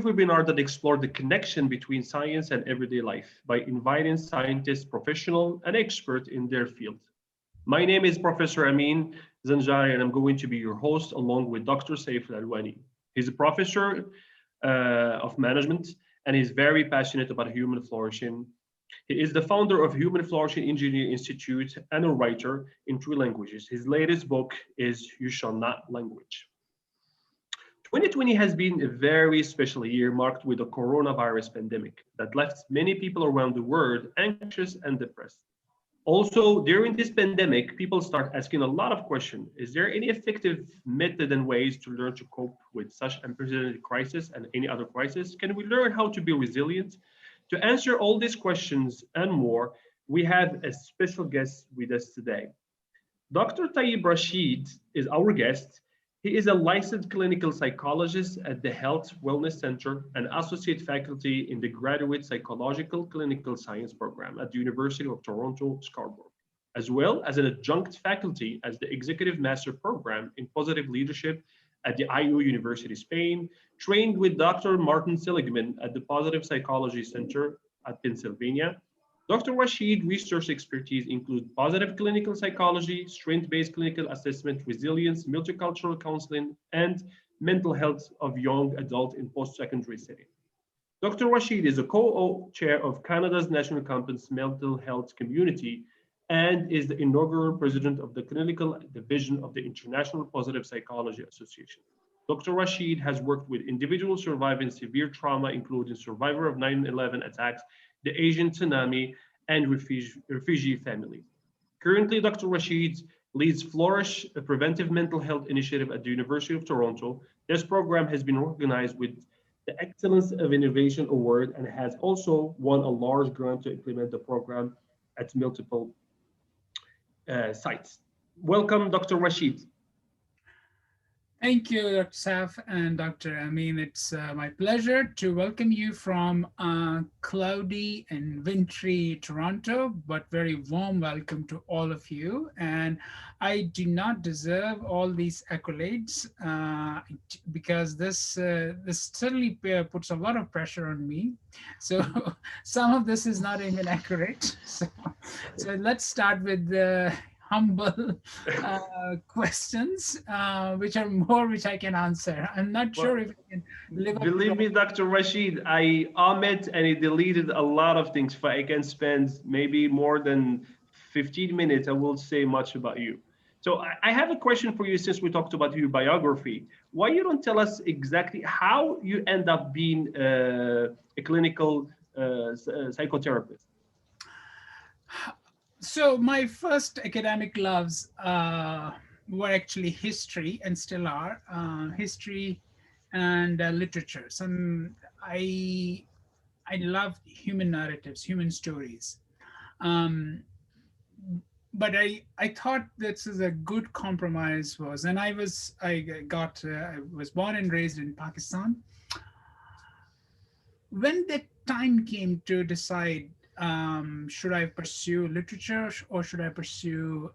webinar that explored the connection between science and everyday life by inviting scientists, professionals, and experts in their field. My name is Professor Amin Zanjari, and I'm going to be your host along with Dr. Saif Al-Alwani. He's a professor of management, and he's very passionate about human flourishing. He is the founder of Human Flourishing Engineer Institute and a writer in 3 languages. His latest book is You Shall Not Language. 2020 has been a very special year marked with the coronavirus pandemic that left many people around the world anxious and depressed. Also, during this pandemic, people start asking a lot of questions. Is there any effective method and ways to learn to cope with such unprecedented crisis and any other crisis? Can we learn how to be resilient? To answer all these questions and more, we have a special guest with us today. Dr. TAYYAB RASHID is our guest. He is a licensed clinical psychologist at the Health Wellness Center and associate faculty in the Graduate Psychological Clinical Science program at the University of Toronto, Scarborough, as well as an adjunct faculty as the Executive Master Program in Positive Leadership at the IU University, Spain, trained with Dr. Martin Seligman at the Positive Psychology Center at Pennsylvania. Dr. Rashid research expertise includes positive clinical psychology, strength-based clinical assessment, resilience, multicultural counseling, and mental health of young adults in post-secondary setting. Dr. Rashid is a co-chair of Canada's National Campus Mental Health Community and is the inaugural president of the clinical division of the International Positive Psychology Association. Dr. Rashid has worked with individuals surviving severe trauma, including survivor of 9/11 attacks, the Asian tsunami, and refugee families. Currently, Dr. Rashid leads Flourish, a preventive mental health initiative at the University of Toronto. This program has been organized with the Excellence of Innovation Award and has also won a large grant to implement the program at multiple sites. Welcome, Dr. Rashid. Thank you, Dr. Saf and Dr. Amin. It's my pleasure to welcome you from cloudy and wintry Toronto, but very warm welcome to all of you. And I do not deserve all these accolades because this certainly puts a lot of pressure on me. So some of this is not even accurate. So let's start with the humble questions, which I can answer. I'm not sure if I can live up. Believe me, Dr. Rashid, I omit and I deleted a lot of things. If I can spend maybe more than 15 minutes, I will say much about you. So I have a question for you since we talked about your biography. Why you don't tell us exactly how you end up being a clinical psychotherapist? So my first academic loves were actually history and still are history and literature. I love human narratives, human stories. But I thought this is a good compromise and I was born and raised in Pakistan. When the time came to decide should I pursue literature or should I pursue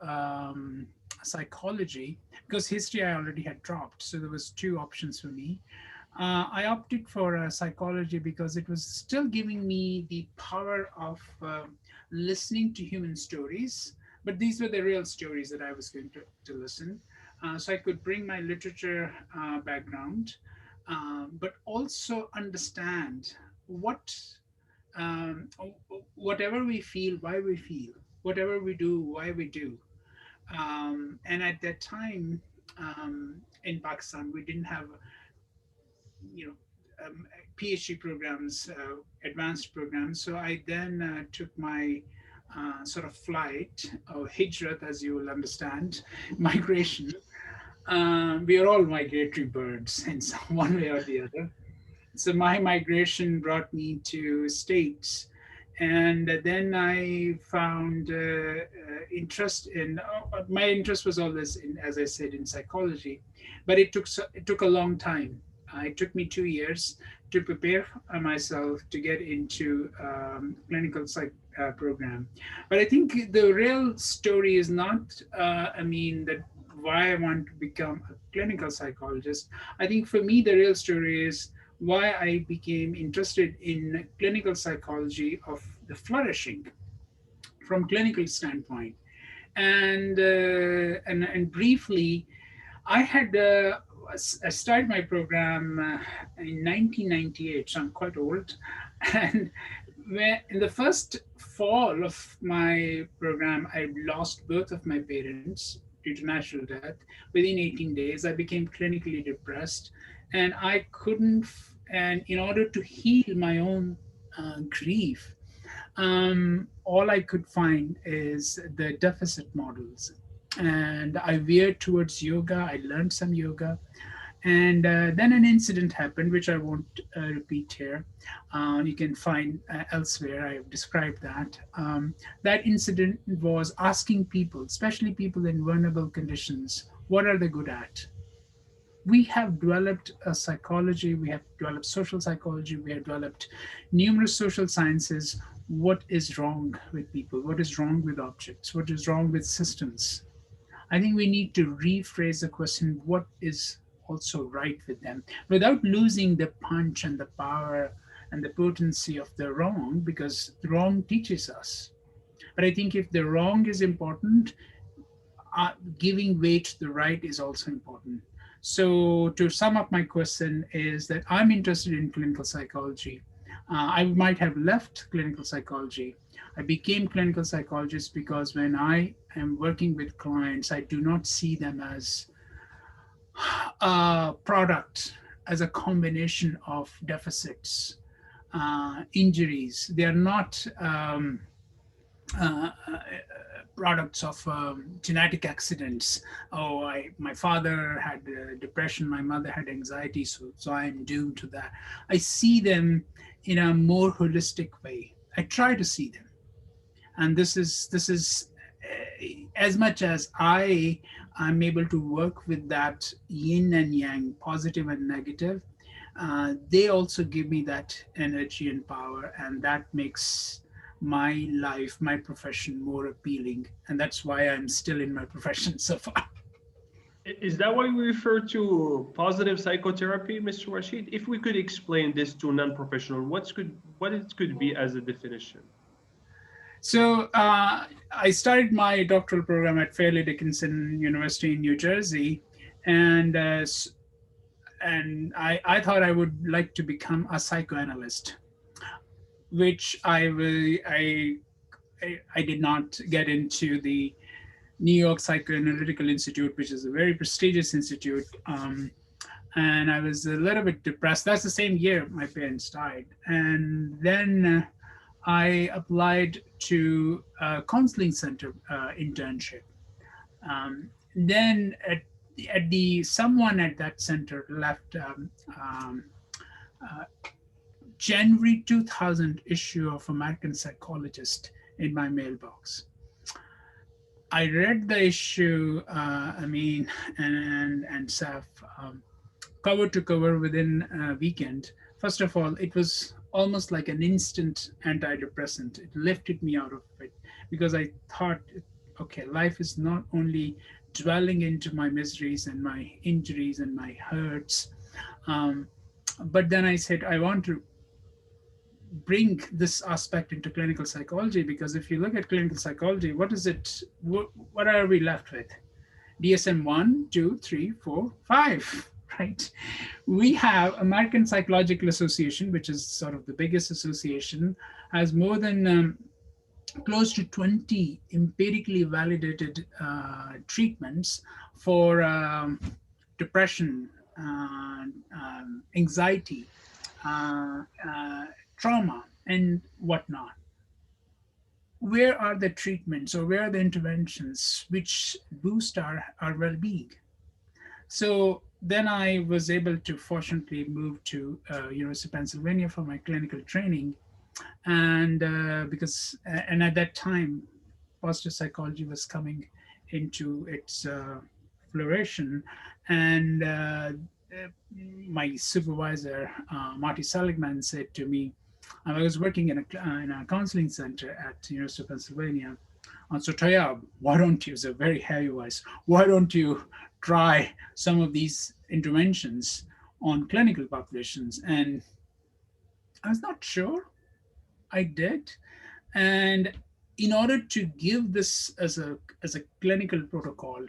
psychology? Because history I already had dropped, so there was 2 options for me. I opted for psychology because it was still giving me the power of listening to human stories, but these were the real stories that I was going to listen. So I could bring my literature background, but also understand whatever we feel, why we feel, whatever we do, why we do. And at that time in Pakistan, we didn't have, PhD programs, advanced programs. So I then took my sort of flight or hijrat, as you will understand, migration. We are all migratory birds in some one way or the other. So my migration brought me to States, and then I found interest in. My interest was always in, as I said, in psychology, but it took a long time. It took me 2 years to prepare myself to get into clinical psych program. But I think the real story is not, that why I want to become a clinical psychologist. I think for me, the real story is why I became interested in clinical psychology of the flourishing from clinical standpoint. And briefly, I had I started my program in 1998, so I'm quite old. And in the first fall of my program, I lost both of my parents due to natural death. Within 18 days, I became clinically depressed, and I couldn't. And in order to heal my own grief, all I could find is the deficit models. And I veered towards yoga. I learned some yoga. And then an incident happened, which I won't repeat here. You can find elsewhere. I have described that. That incident was asking people, especially people in vulnerable conditions, what are they good at? We have developed a psychology, we have developed social psychology, we have developed numerous social sciences. What is wrong with people? What is wrong with objects? What is wrong with systems? I think we need to rephrase the question, what is also right with them, without losing the punch and the power and the potency of the wrong, because the wrong teaches us. But I think if the wrong is important, giving weight to the right is also important. So to sum up my question is that I'm interested in clinical psychology. I might have left clinical psychology. I became clinical psychologist because when I am working with clients, I do not see them as a product, as a combination of deficits, injuries. They are not uh, products of genetic accidents. Oh, my father had depression, my mother had anxiety, so I'm doomed to that. I see them in a more holistic way. I try to see them, and this is as much as I'm able to work with that yin and yang, positive and negative. They also give me that energy and power, and that makes my life, my profession more appealing. And that's why I'm still in my profession so far. Is that why we refer to positive psychotherapy, Mr. Rashid? If we could explain this to non-professional, what it could be as a definition? So I started my doctoral program at Fairleigh Dickinson University in New Jersey, and I thought I would like to become a psychoanalyst, which I did not get into the New York Psychoanalytical Institute, which is a very prestigious institute. And I was a little bit depressed. That's the same year my parents died. And then I applied to a counseling center internship. Then someone at that center left January 2000 issue of American Psychologist in my mailbox. I read the issue, Amin and Saf, cover to cover within a weekend. First of all, it was almost like an instant antidepressant. It lifted me out of it because I thought, okay, life is not only dwelling into my miseries and my injuries and my hurts, but then I said, I want to bring this aspect into clinical psychology, because if you look at clinical psychology, what are we left with? DSM 1, 2, 3, 4, 5, right? We have American Psychological Association, which is sort of the biggest association, has more than close to 20 empirically validated treatments for depression, anxiety, trauma, and whatnot. Where are the treatments or where are the interventions which boost our well-being? So then I was able to fortunately move to University of Pennsylvania for my clinical training. And and at that time, positive psychology was coming into its flourishing. And my supervisor, Marty Seligman, said to me, I was working in a counseling center at the University of Pennsylvania. So TAYYAB, why don't you, it's a very heavy voice, why don't you try some of these interventions on clinical populations. And I was not sure I did. And in order to give this as a clinical protocol,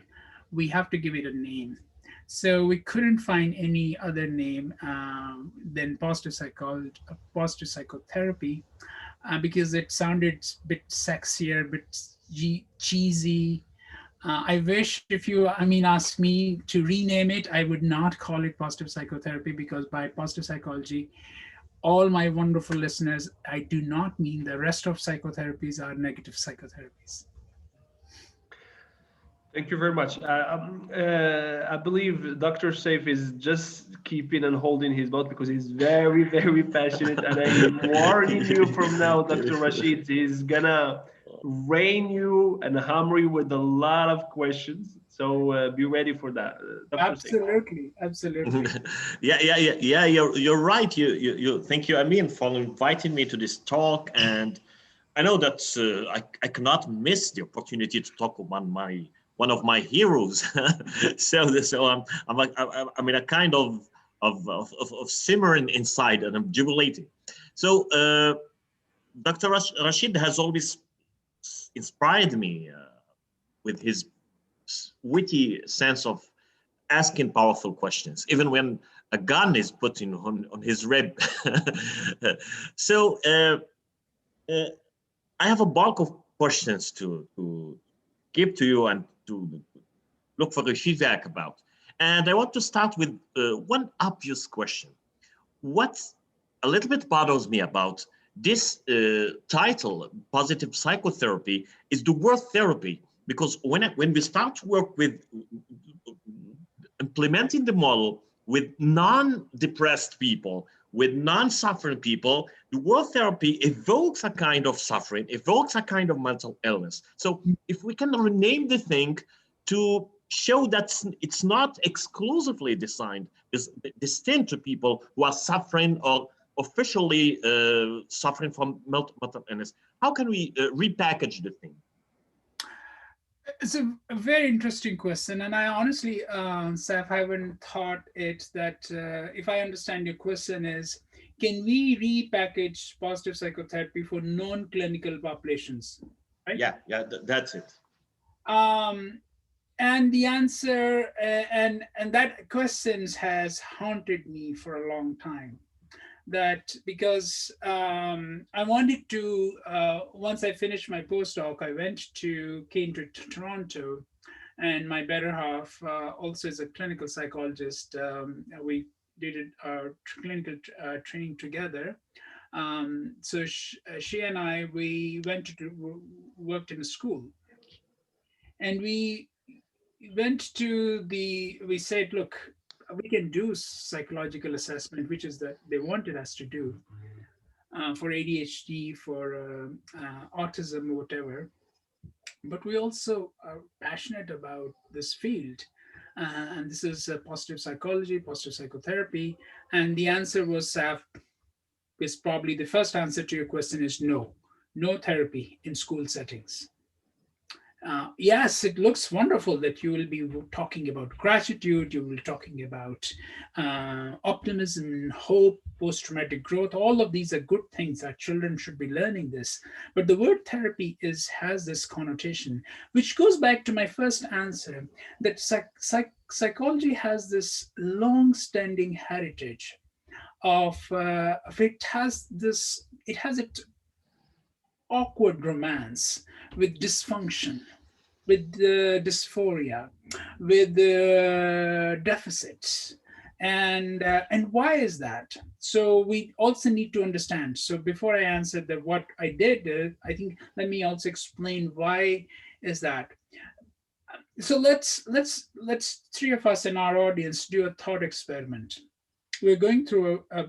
we have to give it a name. So we couldn't find any other name than positive psychotherapy, because it sounded a bit sexier, a bit cheesy. I wish if you, ask me to rename it, I would not call it positive psychotherapy, because by positive psychology, all my wonderful listeners, I do not mean the rest of psychotherapies are negative psychotherapies. Thank you very much. I believe Dr. Saif is just keeping and holding his mouth because he's very, very passionate. And I'm warning you from now, Dr. Rashid, he's gonna rain you and hammer you with a lot of questions. So be ready for that, Dr. Absolutely, Saif. absolutely. Yeah. You're right. You thank you, Amin, for inviting me to this talk. And I know that I cannot miss the opportunity to talk about one of my heroes. so I'm in a kind of simmering inside, and I'm jubilating. So Dr. Rashid has always inspired me with his witty sense of asking powerful questions, even when a gun is put on his rib. So I have a bulk of questions to give to you and to look for the feedback about. And I want to start with one obvious question. What a little bit bothers me about this title, positive psychotherapy, is the word therapy. Because when we start to work with implementing the model with non-depressed people, with non-suffering people, the word therapy evokes a kind of suffering, evokes a kind of mental illness. So if we can rename the thing to show that it's not exclusively distinct to people who are suffering or officially suffering from mental illness, how can we repackage the thing? It's a very interesting question, and I honestly, Saf, haven't thought it that if I understand your question is, can we repackage positive psychotherapy for non-clinical populations? Right? Yeah, that's it. And the answer, and that question has haunted me for a long time. That because I wanted to, once I finished my postdoc, I came to Toronto, and my better half also is a clinical psychologist. We did our clinical training together. So she and I, we worked in a school, and we we said, look, we can do psychological assessment, which is that they wanted us to do for ADHD, for autism, or whatever. But we also are passionate about this field. And this is positive psychology, positive psychotherapy. And the answer was, is probably the first answer to your question is no therapy in school settings. Yes, it looks wonderful that you will be talking about gratitude, you will be talking about optimism, hope, post-traumatic growth. All of these are good things. Our children should be learning this. But the word therapy has this connotation, which goes back to my first answer, that psychology has this long-standing heritage of it has its awkward romance with dysfunction, with dysphoria, with deficits. And why is that? So we also need to understand. So before I answer what I did, I think let me also explain why is that. So let's three of us in our audience do a thought experiment. We're going through a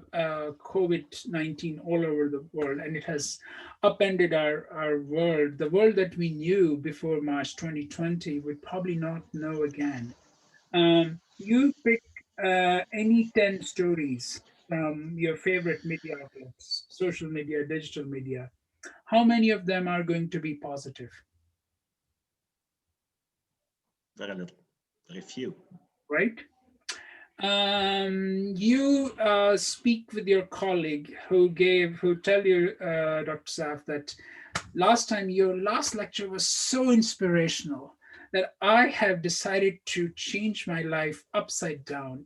COVID-19 all over the world, and it has upended our world. The world that we knew before March 2020, we'd probably not know again. You pick any 10 stories from your favorite media outlets, social media, digital media. How many of them are going to be positive? Very little, very few. Right? You speak with your colleague who tell you, Dr. Saf, that your last lecture was so inspirational that I have decided to change my life upside down.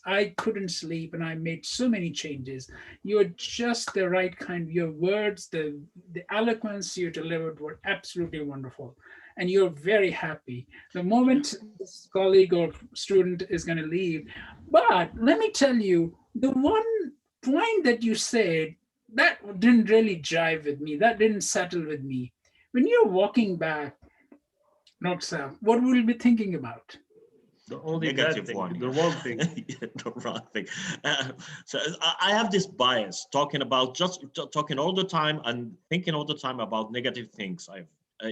I couldn't sleep and I made so many changes. You're just the right kind. Your words, the eloquence you delivered were absolutely wonderful. And you're very happy. The moment this colleague or student is going to leave. But let me tell you, the one point that you said, that didn't really jive with me. That didn't settle with me. When you're walking back, not Sam, what will you be thinking about? The only Negative bad thing, one. the wrong thing. Yeah, the wrong thing. So I have this bias talking talking all the time and thinking all the time about negative things.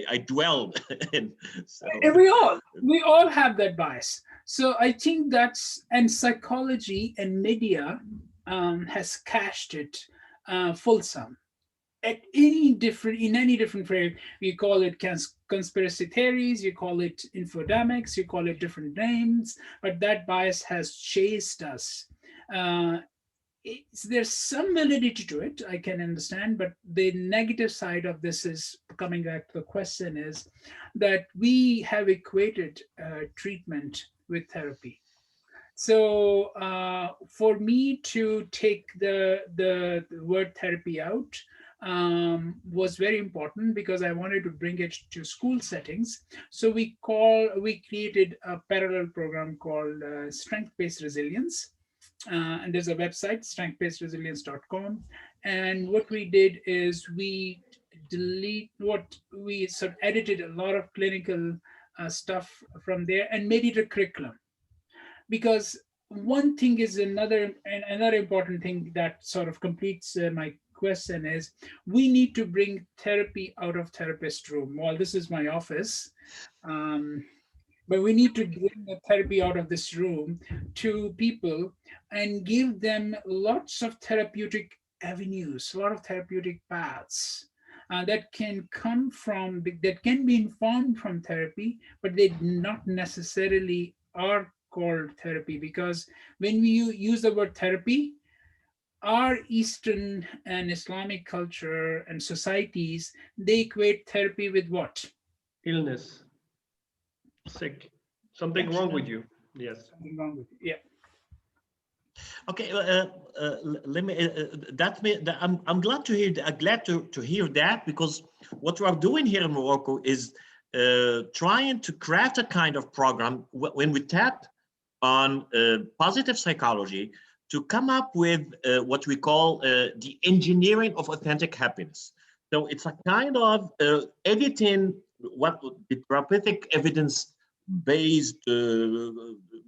I dwell in. So. And we all have that bias. So I think and psychology and media has cashed it fulsome. In any different frame, you call it conspiracy theories, you call it infodemics, you call it different names, but that bias has chased us. There's some validity to it, I can understand, but the negative side of this is, coming back to the question, is that we have equated treatment with therapy. So for me to take the word therapy out was very important because I wanted to bring it to school settings. So we created a parallel program called Strength-Based Resilience. And there's a website, strengthbasedresilience.com. And what we did is we sort of edited a lot of clinical stuff from there and made it a curriculum. Because one thing is another important thing that sort of completes my question is, we need to bring therapy out of therapist room. Well, this is my office. But we need to bring the therapy out of this room to people and give them lots of therapeutic avenues, a lot of therapeutic paths that can be informed from therapy, but they not necessarily are called therapy. Because when we use the word therapy, our Eastern and Islamic culture and societies, they equate therapy with what? Illness. Sick. Something wrong with you. Yes. Something wrong with you. Yeah. Okay, let me. I'm glad to hear. Glad to hear that, because what we are doing here in Morocco is trying to craft a kind of program when we tap on positive psychology to come up with what we call the engineering of authentic happiness. So it's a kind of editing what the therapeutic evidence-based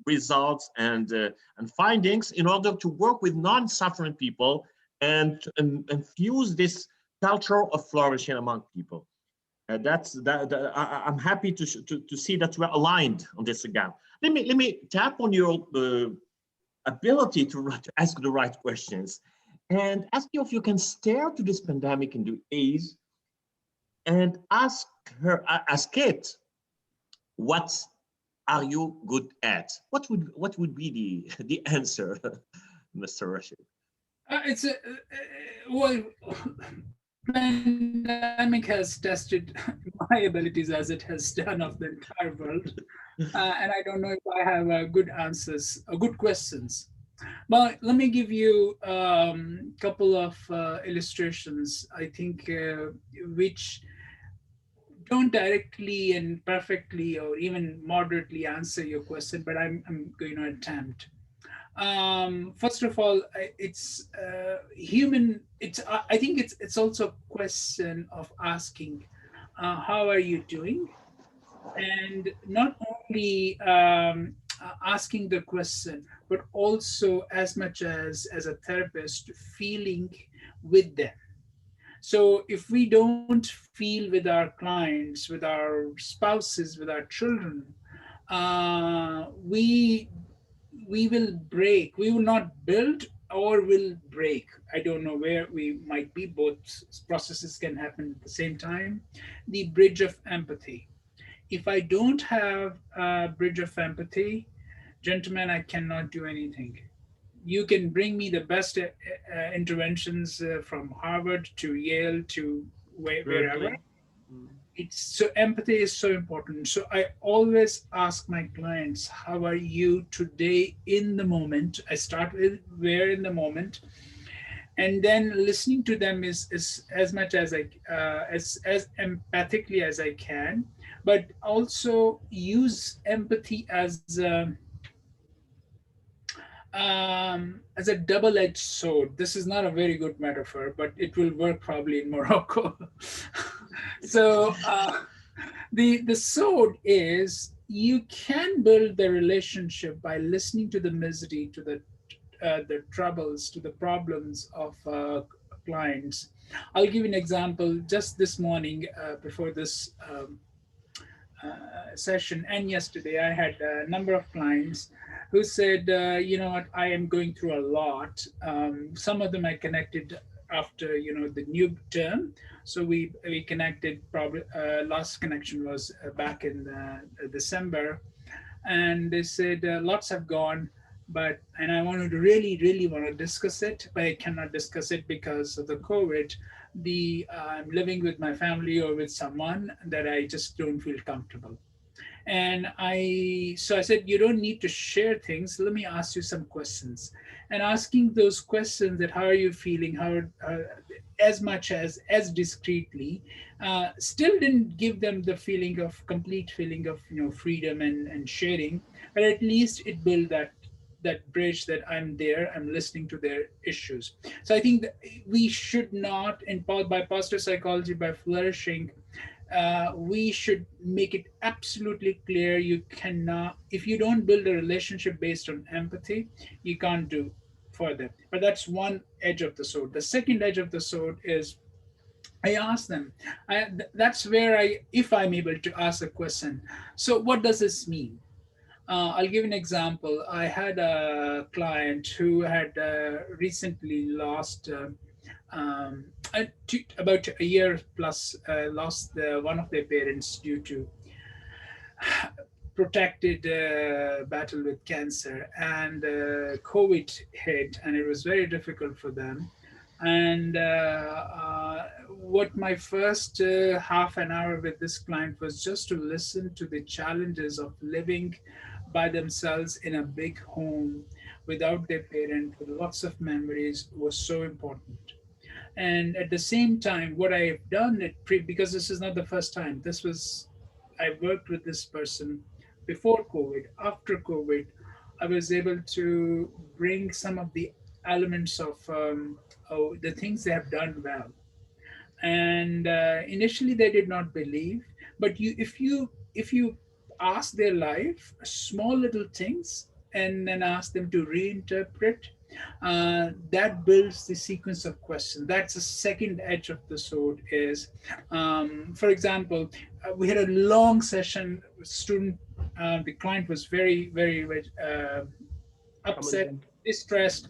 results and findings in order to work with non-suffering people and infuse this culture of flourishing among people. I'm happy to see that we're aligned on this again. Let me tap on your ability to ask the right questions and ask you if you can stare to this pandemic in the eyes and ask it, what are you good at? What would be the answer, Mr. Rashid? Well, pandemic has tested my abilities as it has done of the entire world, and I don't know if I have good answers or good questions. But let me give you a couple of illustrations, I think, which don't directly and perfectly or even moderately answer your question, but I'm going to attempt. First of all, it's human. I think it's also a question of asking, how are you doing, and not only asking the question, but also as much as a therapist feeling with them. So if we don't feel with our clients, with our spouses, with our children, we will break. We will not build or will break. I don't know where we might be. Both processes can happen at the same time. The bridge of empathy. If I don't have a bridge of empathy, Gentlemen, I cannot do anything. You can bring me the best interventions from Harvard to Yale to wherever. It's so empathy is so important. So I always ask my clients, how are you today in the moment? I start with where in the moment, and then listening to them is as much as I as empathically as I can, but also use empathy as a double-edged sword. This is not a very good metaphor, but it will work probably in Morocco. So the sword is, you can build the relationship by listening to the misery, to the troubles, to the problems of clients. I'll give you an example. Just this morning, before this session and yesterday, I had a number of clients who said, you know what, I am going through a lot. Some of them I connected after, the new term. So we connected, probably last connection was back in December. And they said, lots have gone, and I wanted to really want to discuss it, but I cannot discuss it because of the COVID. I'm living with my family or with someone that I just don't feel comfortable. And I said, you don't need to share things. Let me ask you some questions. And asking those questions, that how are you feeling, how as much as discreetly, still didn't give them the complete feeling of freedom and sharing, but at least it built that bridge, that I'm there, I'm listening to their issues. So I think that we should not, by positive psychology, by flourishing, we should make it absolutely clear, you cannot, if you don't build a relationship based on empathy, you can't do further. But that's one edge of the sword. The second edge of the sword is, I ask them, that's where if I'm able to ask a question, so what does this mean? I'll give an example. I had a client who had recently lost about a year plus, lost one of their parents due to protracted battle with cancer, and COVID hit, and it was very difficult for them. And what my first half an hour with this client was just to listen to the challenges of living by themselves in a big home without their parent, with lots of memories, was so important. And at the same time, what I have done, because this is not the first time, I worked with this person before COVID. After COVID, I was able to bring some of the elements of the things they have done well. And initially they did not believe, but if you ask their life small little things and then ask them to reinterpret, that builds the sequence of questions. That's the second edge of the sword. Is, for example, we had a long session. Student, the client was very upset, distressed,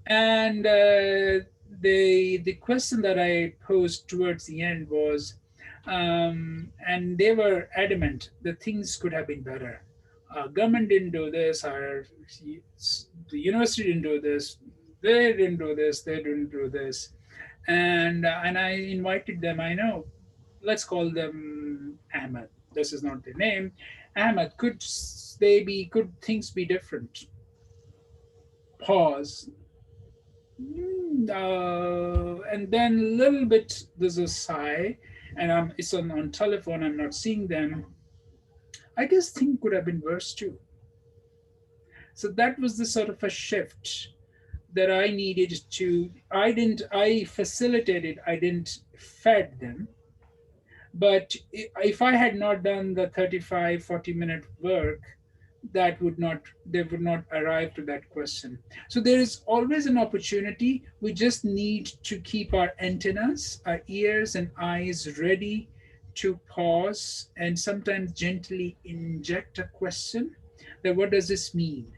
and the question that I posed towards the end was, and they were adamant that things could have been better. Government didn't do this, or the university didn't do this, they didn't do this, they didn't do this. And I invited them, I know, let's call them Ahmed. This is not their name. Ahmed, could things be different? Pause. And then a little bit, there's a sigh, and it's on telephone, I'm not seeing them. I guess things could have been worse too. So that was the sort of a shift that I needed to, I facilitated, I didn't fed them. But if I had not done the 35, 40-minute work, they would not arrive to that question. So there is always an opportunity. We just need to keep our antennas, our ears and eyes ready to pause and sometimes gently inject a question that, what does this mean?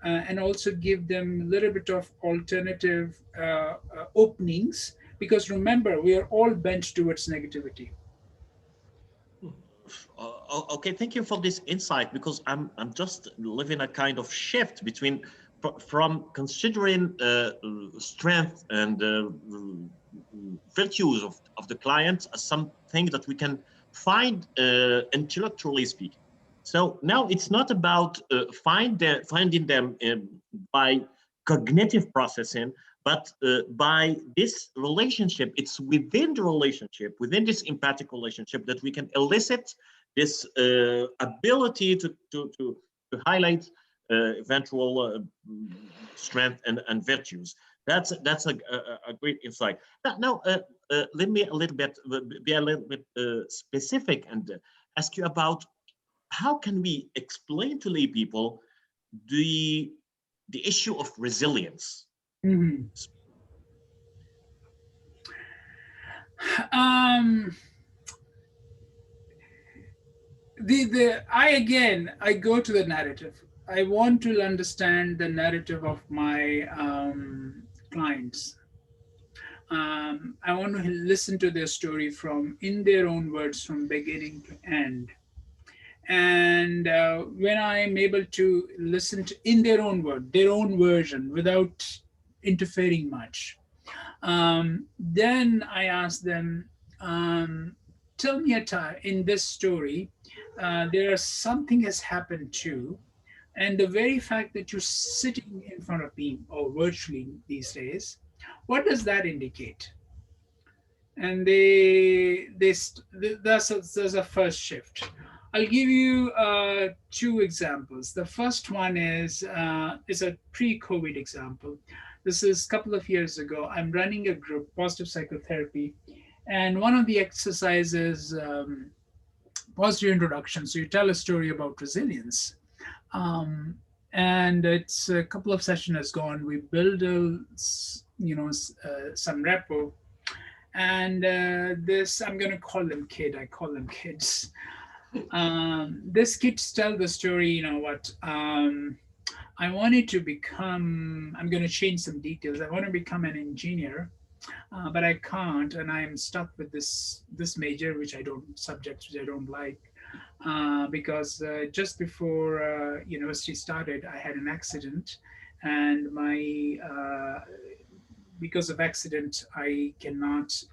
And also give them a little bit of alternative openings, because remember, we are all bent towards negativity. Okay, thank you for this insight, because I'm just living a kind of shift between from considering strength and virtues of the client as something that we can find intellectually speaking. So now it's not about finding them by cognitive processing, but by this relationship. It's within the relationship, within this empathic relationship, that we can elicit this ability to highlight eventual strength and virtues. That's a great insight. Now, let me be a little bit specific and ask you about how can we explain to lay people the issue of resilience. Mm-hmm. I go to the narrative. I want to understand the narrative of my clients. I want to listen to their story in their own words, from beginning to end. And when I'm able to listen to in their own word, their own version, without interfering much, then I ask them, tell me a time in this story, something has happened too. And the very fact that you're sitting in front of me, or virtually these days, what does that indicate? And there's a first shift. I'll give you two examples. The first one is a pre-COVID example. This is a couple of years ago. I'm running a group, positive psychotherapy, and one of the exercises, positive introduction. So you tell a story about resilience. And it's a couple of sessions has gone. We build some repo, and this, I'm going to call them kid. I call them kids. This kids tell the story. I wanted to become. I'm going to change some details. I want to become an engineer, but I can't, and I'm stuck with this major, subjects which I don't like. Because just before university started, I had an accident, and because of accident,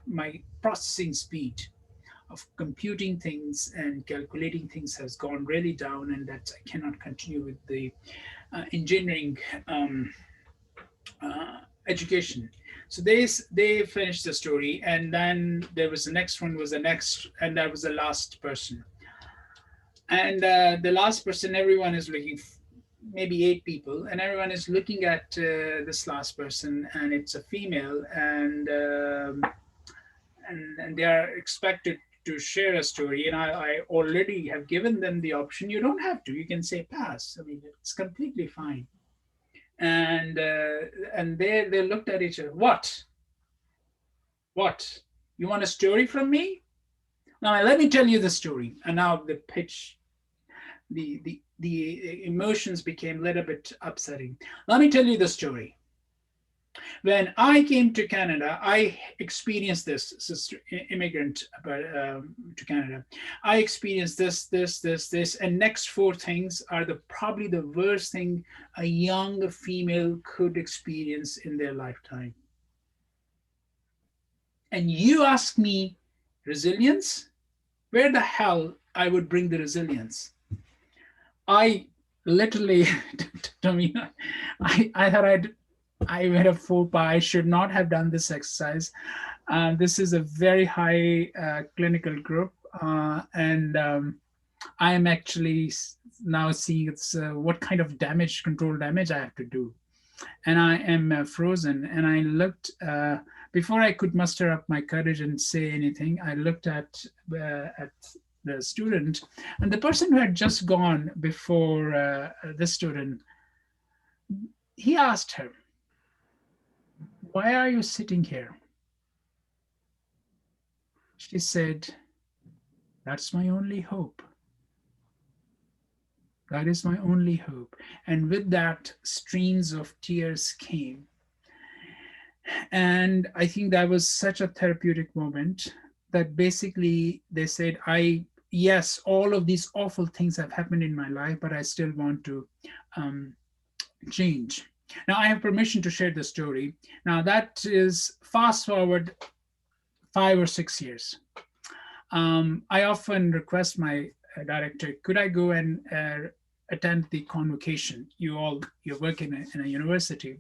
my processing speed of computing things and calculating things has gone really down, and that I cannot continue with the engineering education. So they finished the story, and then there was the next one, and that was the last person. And the last person, everyone is looking, maybe 8 people, and everyone is looking at this last person, and it's a female, and they are expected to share a story. And I already have given them the option. You don't have to. You can say pass. I mean, it's completely fine. And they looked at each other. What? You want a story from me? Now let me tell you the story. And now the pitch, the emotions became a little bit upsetting. Let me tell you the story. When I came to Canada, I experienced this immigrant to Canada. I experienced this, and next 4 things are probably the worst thing a young female could experience in their lifetime. And you ask me resilience? Where the hell I would bring the resilience? I literally, I thought I made a faux pas. I should not have done this exercise. This is a very high clinical group, and I am actually now seeing what kind of control damage I have to do. And I am frozen. And I looked, before I could muster up my courage and say anything, I looked at the student, and the person who had just gone before the student, he asked her, "Why are you sitting here?" She said, "That's my only hope. That is my only hope." And with that, streams of tears came. And I think that was such a therapeutic moment that basically they said, I yes, all of these awful things have happened in my life, but I still want to change. Now I have permission to share the story. Now that is fast forward 5 or 6 years. I often request my director, could I go and attend the convocation? You're working in a university.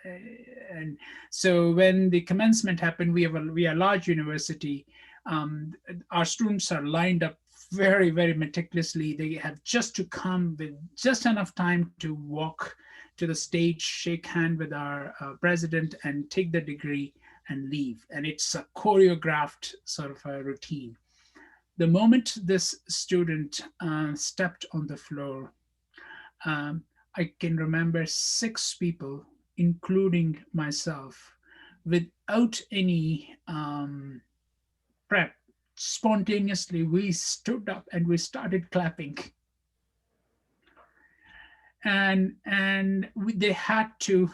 And so when the commencement happened, we are a large university. Our students are lined up very, very meticulously. They have just to come with just enough time to walk to the stage, shake hand with our president, and take the degree and leave. And it's a choreographed sort of a routine. The moment this student stepped on the floor, I can remember 6 people, including myself, without any prep, spontaneously we stood up and we started clapping. And they had to,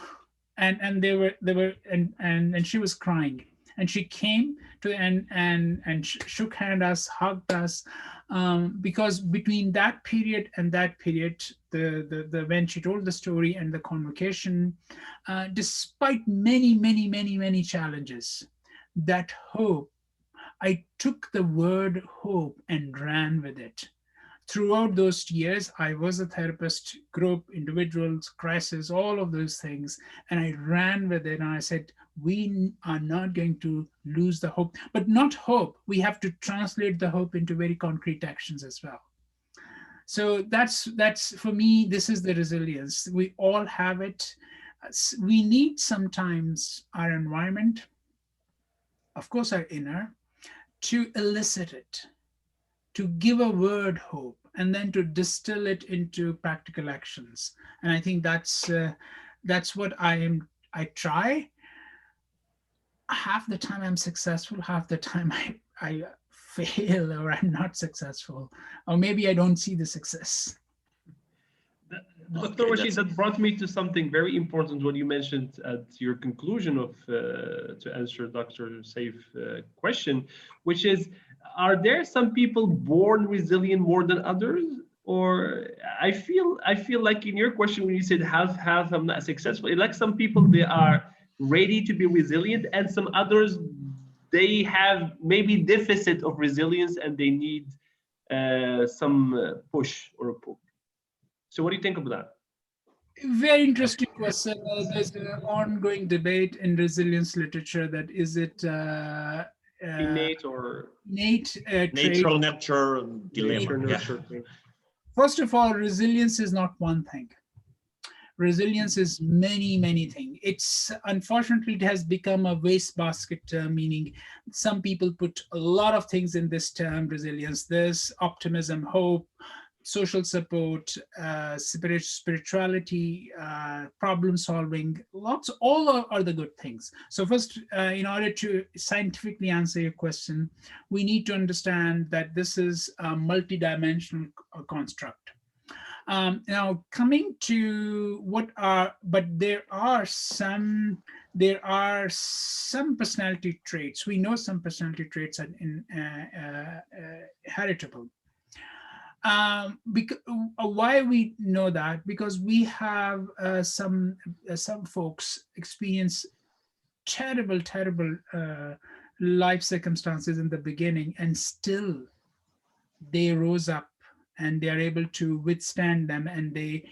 and they were and she was crying, and she came to and shook hand us, hugged us, because between that period and that period, the when she told the story and the convocation, despite many challenges, that hope, I took the word hope and ran with it. Throughout those years, I was a therapist, group, individuals, crisis, all of those things. And I ran with it and I said, we are not going to lose the hope, but not hope. We have to translate the hope into very concrete actions as well. So that's for me, this is the resilience. We all have it. We need sometimes our environment, of course, our inner, to elicit it, to give a word hope, and then to distill it into practical actions. And I think that's what I try. Half the time I'm successful, half the time I fail, or I'm not successful, or maybe I don't see the success. Dr. Rashid, that brought me to something very important when you mentioned at your conclusion of to answer Dr. Saif's question, which is, are there some people born resilient more than others? Or I feel like in your question when you said half I'm not successful, like some people they are ready to be resilient, and some others they have maybe deficit of resilience and they need some push or a pull. So what do you think of that? Very interesting question. There's an ongoing debate in resilience literature that is it innate or natural, nature, dilemma. Nature. First of all, resilience is not one thing. Resilience is many things. It's unfortunately it has become a wastebasket term, meaning some people put a lot of things in this term: resilience, this, optimism, hope, social support, spirituality, problem solving, all are the good things. So first, in order to scientifically answer your question, we need to understand that this is a multidimensional construct. Now coming to but there are some personality traits. We know some personality traits are heritable. Why we know that? Because we have some folks experience terrible life circumstances in the beginning, and still they rose up and they are able to withstand them, and they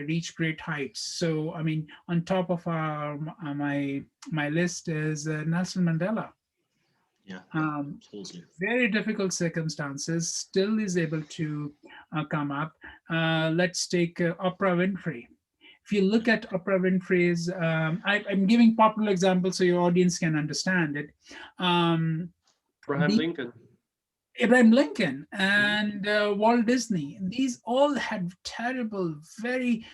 reach great heights. So I mean, on top of my list is Nelson Mandela. Yeah, absolutely. Very difficult circumstances, still is able to come up. Let's take Oprah Winfrey. If you look at Oprah Winfrey's, I'm giving popular examples so your audience can understand it. Abraham Lincoln and Walt Disney. These all had terrible, very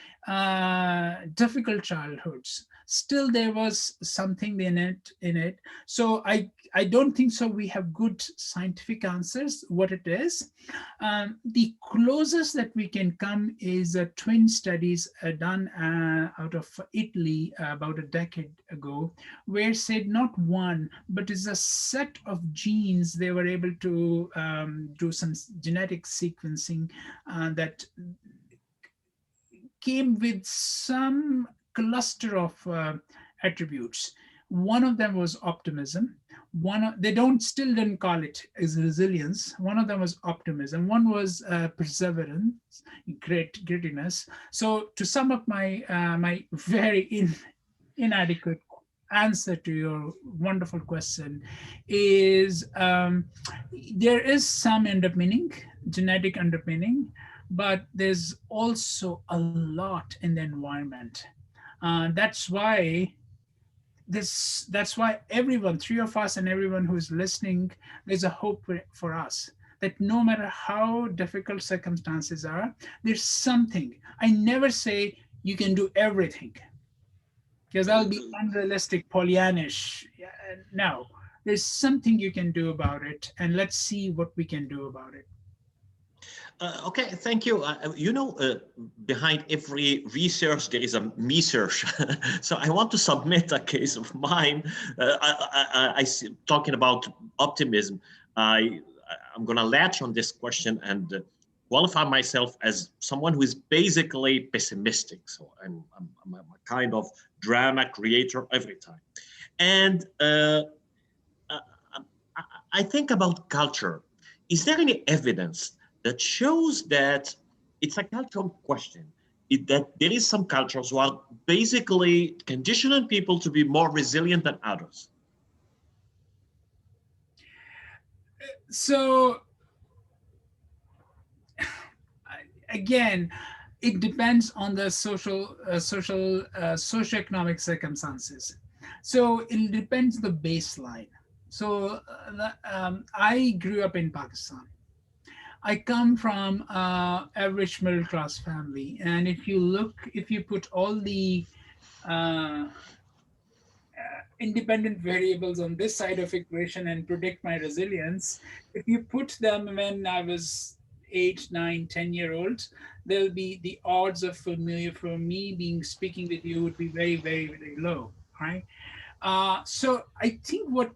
difficult childhoods. still there was something in it. So I don't think so we have good scientific answers what it is. The closest that we can come is twin studies done out of Italy about a decade ago, where said not one, but it's a set of genes they were able to do some genetic sequencing that came with some cluster of attributes. One of them was optimism. They still didn't call it as resilience. One of them was optimism. One was perseverance, grittiness. So to sum up my my very inadequate answer to your wonderful question is there is some underpinning, genetic underpinning, but there's also a lot in the environment. That's why everyone, three of us and everyone who's listening, there's a hope for us that no matter how difficult circumstances are, there's something. I never say you can do everything, because that'll be unrealistic, Pollyannish. No, there's something you can do about it, and let's see what we can do about it. Okay, thank you. Behind every research, there is a me-search. So I want to submit a case of mine. Talking about optimism, I'm going to latch on this question and qualify myself as someone who is basically pessimistic. So I'm a kind of drama creator every time. And I think about culture. Is there any evidence that shows that it's a cultural question, that there is some cultures who are basically conditioning people to be more resilient than others? So again, it depends on the socioeconomic circumstances. So it depends the baseline. So I grew up in Pakistan. I come from average middle class family, and if you put all the independent variables on this side of equation and predict my resilience, if you put them when I was 8, 9, 10-year-old, there'll be the odds of for me being speaking with you would be very, very, very low, right? So I think what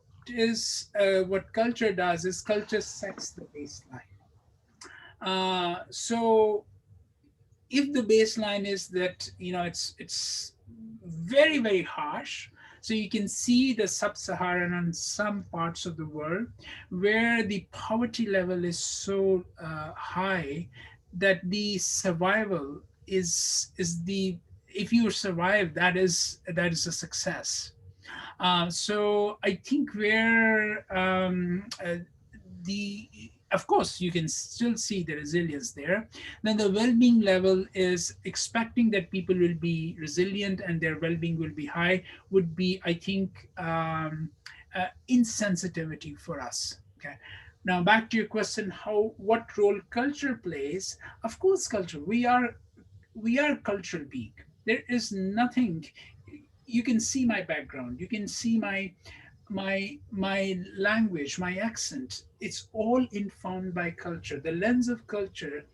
culture does is culture sets the baseline. So if the baseline is that it's very, very harsh, so you can see the sub-Saharan and some parts of the world where the poverty level is so high that the survival is if you survive, that is a success. So I think where of course, you can still see the resilience there. Then the well-being level is expecting that people will be resilient and their well-being will be high would be, I think, insensitivity for us. Okay. Now back to your question, what role culture plays? Of course, culture. We are cultural being. There is nothing. You can see my background. You can see my language, my accent. It's all informed by culture, the lens of culture.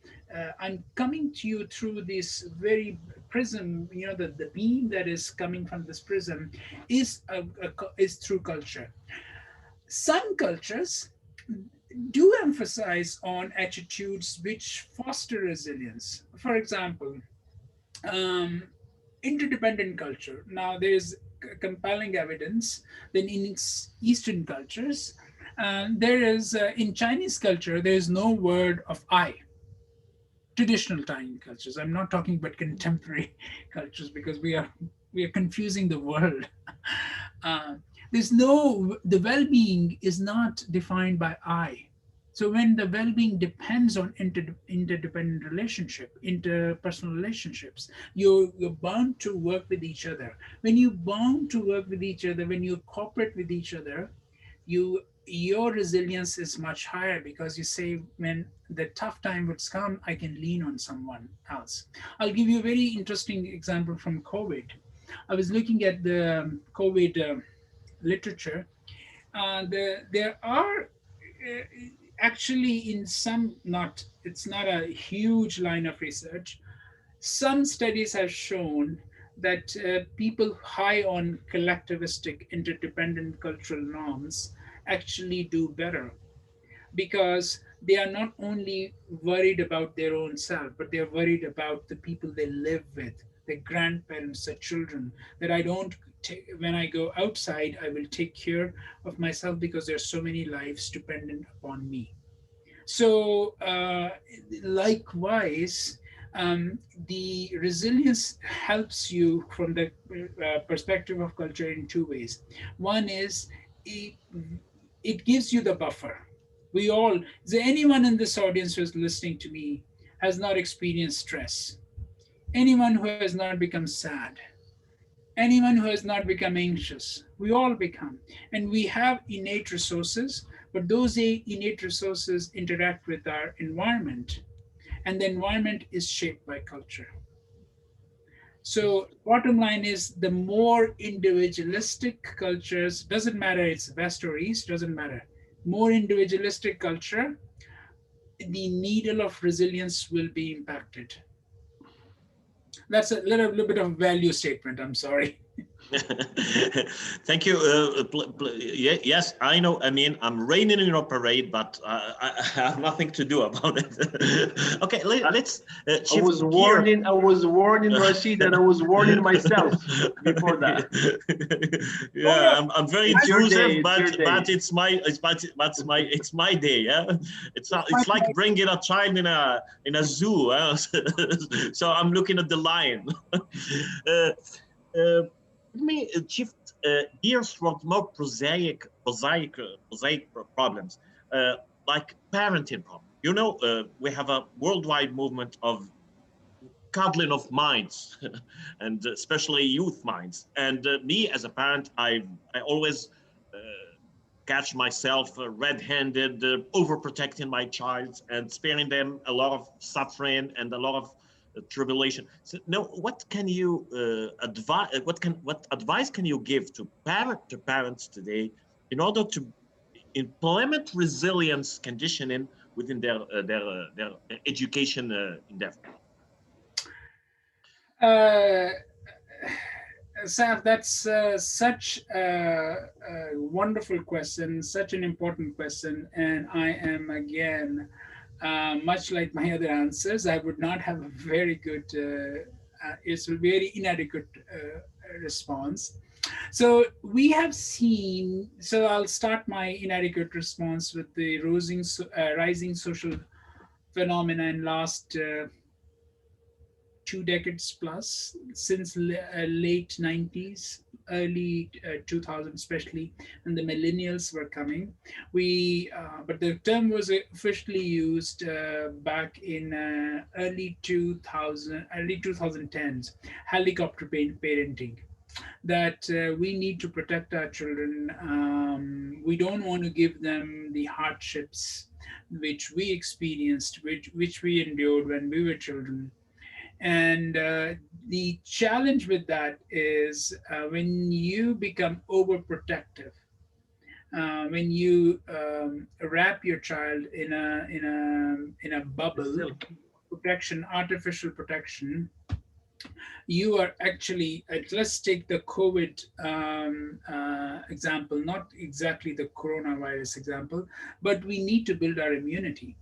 I'm coming to you through this very prism, the beam that is coming from this prism is through culture. Some cultures do emphasize on attitudes which foster resilience. For example, interdependent culture. Now there's compelling evidence that in Eastern cultures, there is in Chinese culture, there is no word of I. Traditional Chinese cultures. I'm not talking about contemporary cultures because we are confusing the world. The well-being is not defined by I. So when the well-being depends on interdependent relationship, interpersonal relationships, you're bound to work with each other. When you bound to work with each other, when you cooperate with each other, your resilience is much higher because you say, when the tough time would come, I can lean on someone else. I'll give you a very interesting example from COVID. I was looking at the COVID literature. There are actually in some, not, it's not a huge line of research. Some studies have shown that people high on collectivistic, interdependent cultural norms actually do better, because they are not only worried about their own self, but they are worried about the people they live with, their grandparents, their children. That I don't take, when I go outside, I will take care of myself because there are so many lives dependent upon me. So, likewise, the resilience helps you from the perspective of culture in two ways. One is it, it gives you the buffer. We all, is there anyone in this audience who is listening to me has not experienced stress? Anyone who has not become sad? Anyone who has not become anxious? We all become. And we have innate resources, but those innate resources interact with our environment. And the environment is shaped by culture. So bottom line is, the more individualistic cultures, doesn't matter it's west or east, doesn't matter. More individualistic culture, the needle of resilience will be impacted. That's a little bit of value statement, I'm sorry. Thank you. Yes, I know. I mean, I'm raining in your parade, but I have nothing to do about it. Okay, let's I was warning Rashid, and I was warning myself before that. Yeah, I'm very intrusive, but it's my day. Yeah, it's like bringing a child in a zoo. So I'm looking at the lion. Let me shift gears toward more prosaic problems, like parenting problems. You know, we have a worldwide movement of coddling of minds, and especially youth minds. And me as a parent, I always catch myself red-handed, overprotecting my child and sparing them a lot of suffering and a lot of tribulation. So, no, what can you advise? What advice can you give to parents today in order to implement resilience conditioning within their education endeavor? Saf, that's such a wonderful question, such an important question. And I am, again, much like my other answers, I would not have a very good, it's a very inadequate response. So we have seen, so I'll start my inadequate response with the rising social phenomena in last 2 decades plus, since late 90s, early 2000s, especially when the millennials were coming. But the term was officially used back in early 2010s, helicopter parenting. That we need to protect our children. We don't want to give them the hardships which we experienced, which we endured when we were children. And the challenge with that is when you become overprotective, when you wrap your child in a bubble, protection, artificial protection, you are actually, let's take the COVID example, not exactly the coronavirus example, but we need to build our immunity.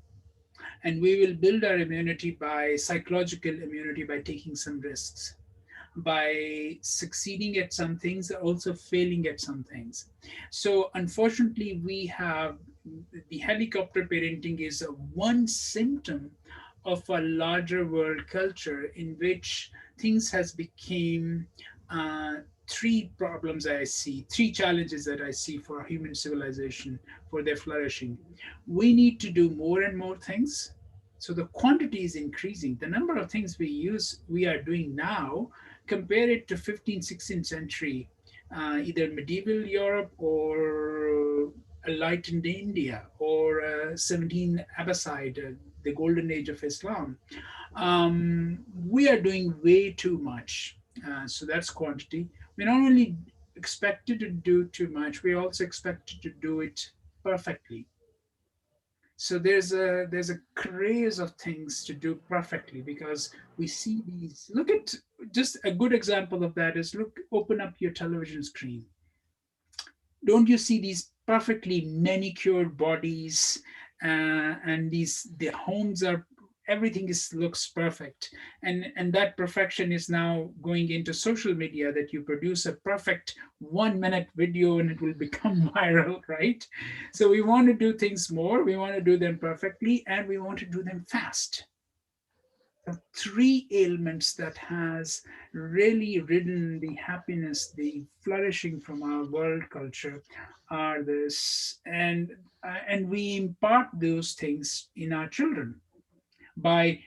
And we will build our immunity by psychological immunity by taking some risks, by succeeding at some things, also failing at some things. So unfortunately, we have the helicopter parenting is one symptom of a larger world culture in which things has become three problems I see, three challenges that I see for human civilization, for their flourishing. We need to do more and more things. So the quantity is increasing. The number of things we are doing now, compare it to 15th, 16th century, either medieval Europe or enlightened India or 17 Abbasid, the golden age of Islam. We are doing way too much. So that's quantity. We're not only expected to do too much, we're also expected to do it perfectly. So there's a craze of things to do perfectly, because we see these. Look at, just a good example of that is, look, open up your television screen. Don't you see these perfectly manicured bodies, and these, the homes are, everything is looks perfect, and that perfection is now going into social media, that you produce a perfect 1 minute video and it will become viral, right? So we want to do things more, we want to do them perfectly, and we want to do them fast. The three ailments that has really ridden the happiness, the flourishing from our world culture are this, and we impart those things in our children by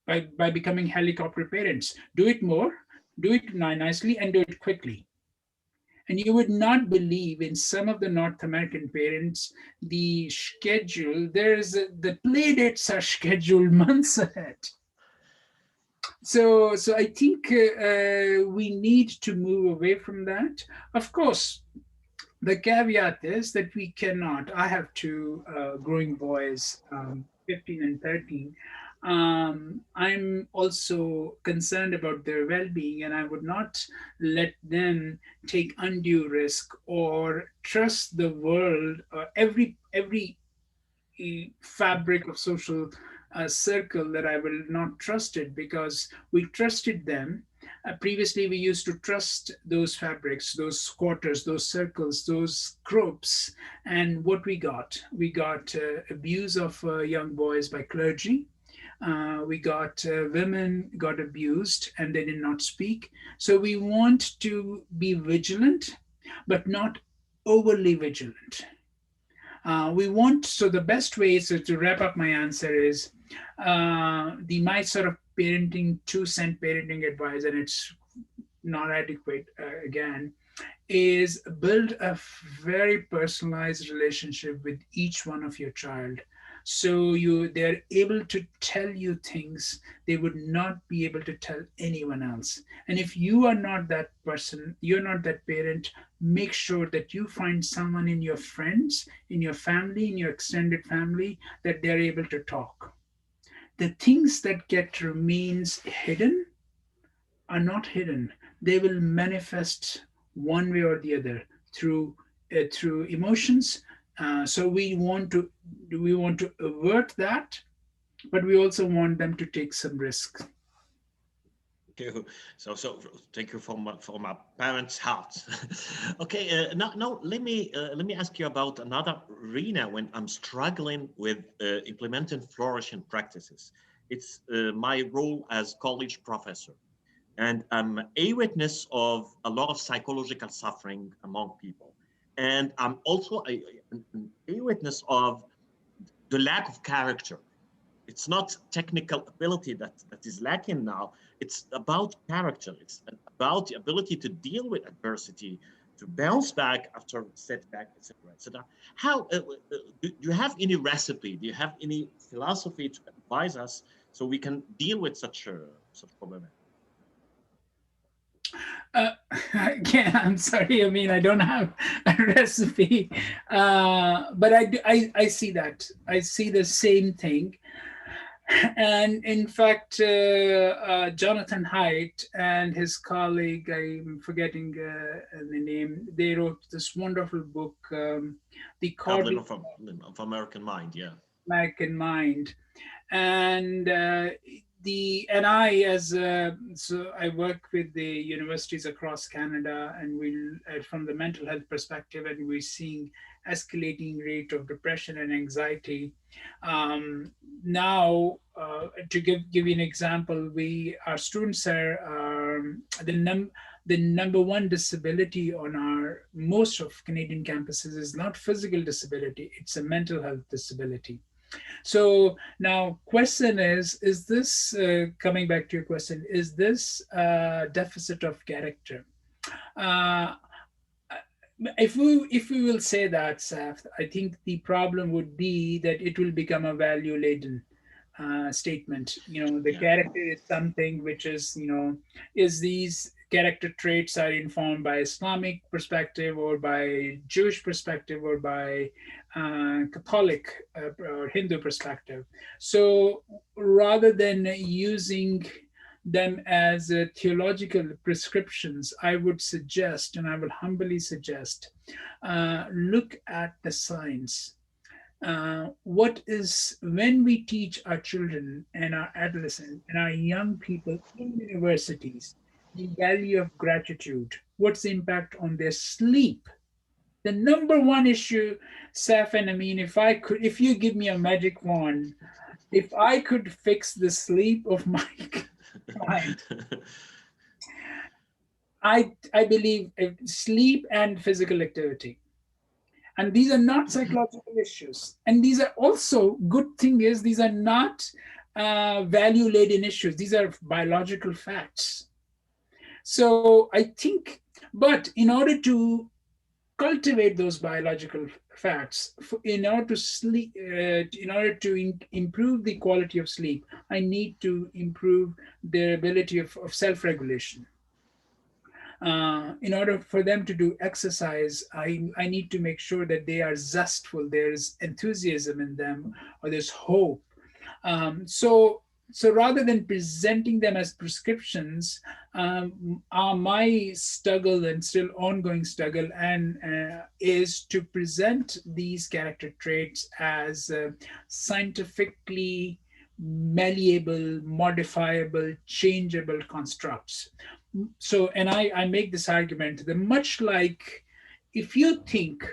by becoming helicopter parents. Do it more, do it nicely, and do it quickly. And you would not believe, in some of the North American parents, the schedule, the play dates are scheduled months ahead. So I think we need to move away from that. Of course, the caveat is that we cannot. I have two growing boys, 15 and 13. I'm also concerned about their well-being, and I would not let them take undue risk or trust the world, every fabric of social circle, that I will not trust it, because we trusted them. Previously, we used to trust those fabrics, those quarters, those circles, those groups. And what we got? We got abuse of young boys by clergy. We got women got abused and they did not speak. So we want to be vigilant, but not overly vigilant. We want, so the best way is to wrap up my answer is, the my sort of parenting 2 cent parenting advice, and it's not adequate again, is build a very personalized relationship with each one of your child, so they're able to tell you things they would not be able to tell anyone else. And if you are not that person, you're not that parent, make sure that you find someone in your friends, in your family, in your extended family, that they're able to talk. The things that get remains hidden are not hidden. They will manifest one way or the other through emotions. So we want to avert that, but we also want them to take some risk. Thank you. So thank you for my parents' heart. Okay, now let me ask you about another arena when I'm struggling with implementing flourishing practices. It's my role as college professor, and I'm a witness of a lot of psychological suffering among people, and I'm also a witness of the lack of character. It's not technical ability that is lacking now. It's about character. It's about the ability to deal with adversity, to bounce back after setback, etc., etc. How do you have any recipe? Do you have any philosophy to advise us so we can deal with such problem? Uh, Again, I'm sorry. I mean, I don't have a recipe, but I see that. I see the same thing. And in fact, Jonathan Haidt and his colleague, I'm forgetting the name, they wrote this wonderful book, The Traveling Cordy of American Mind, yeah. American Mind. And I, as so I work with the universities across Canada, and we from the mental health perspective, and we're seeing escalating rate of depression and anxiety. Now, to give you an example, our students are the number one disability on our most of Canadian campuses is not physical disability; it's a mental health disability. So now, question is this, coming back to your question, is this deficit of character? Uh, if we will say that, Saf, I think the problem would be that it will become a value laden statement. The Yeah. character is something which is, is these character traits are informed by Islamic perspective or by Jewish perspective or by Catholic or Hindu perspective. So rather than using them as theological prescriptions, I would suggest, and I will humbly suggest, look at the science. What is, when we teach our children and our adolescents and our young people in universities the value of gratitude, what's the impact on their sleep? The number one issue, Saf and Amin, if you give me a magic wand, if I could fix the sleep of my client, I believe sleep and physical activity. And these are not psychological issues. And these are also, good thing is, these are not value-laden issues. These are biological facts. So I think, but in order to cultivate those biological facts, in order to sleep, in order to improve the quality of sleep, I need to improve their ability of self-regulation. In order for them to do exercise, I need to make sure that they are zestful, there's enthusiasm in them, or there's hope. So rather than presenting them as prescriptions, my struggle and still ongoing struggle is to present these character traits as scientifically malleable, modifiable, changeable constructs. So, and I make this argument that much like if you think